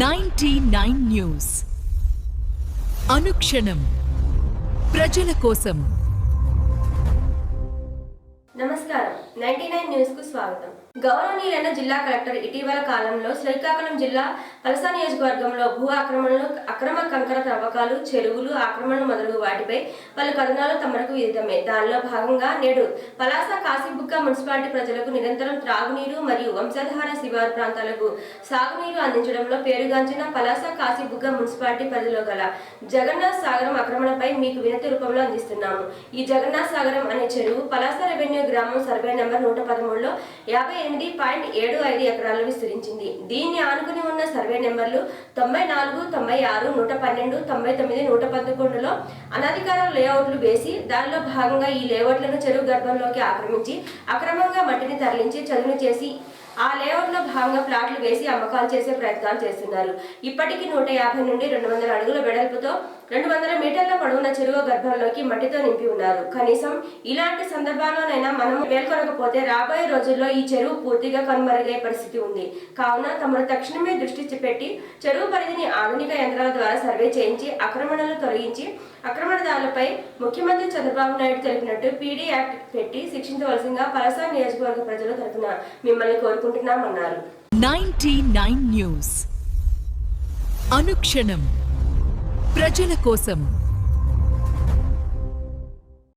99 news అనుక్షణం ప్రజల కోసం. నమస్కారం. 99 న్యూస్ కు స్వాగతం. గౌరవనీయులైన జిల్లా కలెక్టర్ ఇటీవల కాలంలో శ్రీకాకుళం జిల్లా పలస నియోజకవర్గంలో భూ ఆక్రమణలు, అక్రమ కంకర త్రవ్వకాలు, చెరువులు ఆక్రమణలు మొదలగు వాటిపై పలు కథనాలు తమకు విదితమే. దానిలో భాగంగా నేడు పలాస కాశీబుగ్గ మున్సిపాలిటీ ప్రజలకు నిరంతరం త్రాగునీరు మరియు వంశధార శివారు ప్రాంతాలకు సాగునీరు అందించడంలో పేరుగాంచిన పలాస కాశీబుగ్గ మున్సిపాలిటీ పరిధిలో గల జగన్నాథ్ సాగరం ఆక్రమణపై మీకు వినతి రూపంలో అందిస్తున్నాము. ఈ జగన్నాథ్ సాగరం అనే చెరువు పలాస రెవెన్యూ గ్రామం సర్వే నెంబర్ 113లో 58.75 ఎకరాల్లో విస్తరించింది. దీన్ని ఆనుకుని ఉన్న సర్వే నెంబర్లు 94, 96, 112, 99, 111లో అనధికార లేఅవుట్లు వేసి దానిలో భాగంగా ఈ లేఅవుట్లను చెరువు గర్భంలోకి ఆక్రమించి అక్రమంగా మట్టిని తరలించి చదును చేసి ఆ లేఅవుట్ లో భాగంగా ప్లాట్లు వేసి అమ్మకాలు చేసే ప్రయత్నాలు చేస్తున్నారు. ఇప్పటికీ 150 నుండి 200 అడుగుల వెడల్పుతో 200 మీటర్ల పొడవున చెరువు గర్భంలోకి మట్టితో నింపి ఉన్నారు. కనీసం ఇలాంటి సందర్భాల్లోనైనా మనం మేల్కొనకపోతే రాబోయే రోజుల్లో ఈ చెరువు పూర్తిగా కనుమరుగయ్యే పరిస్థితి ఉంది. కావున తమను తక్షణమే దృష్టి పెట్టి చెరువు పరిధిని ఆధునిక యంత్రాల ద్వారా సర్వే చేయించి అక్రమణలు తొలగించి ఆక్రమణదారులపై ముఖ్యమంత్రి చంద్రబాబు నాయుడు తెలిపినట్టు పీడీ యాక్ట్ పెట్టి శిక్షించవలసిందిగా పలాస నియోజకవర్గ ప్రజల తరఫున మిమ్మల్ని కోరుకుంటున్నామన్నారు. 99 న్యూస్ అనుక్షణం ప్రజల కోసం.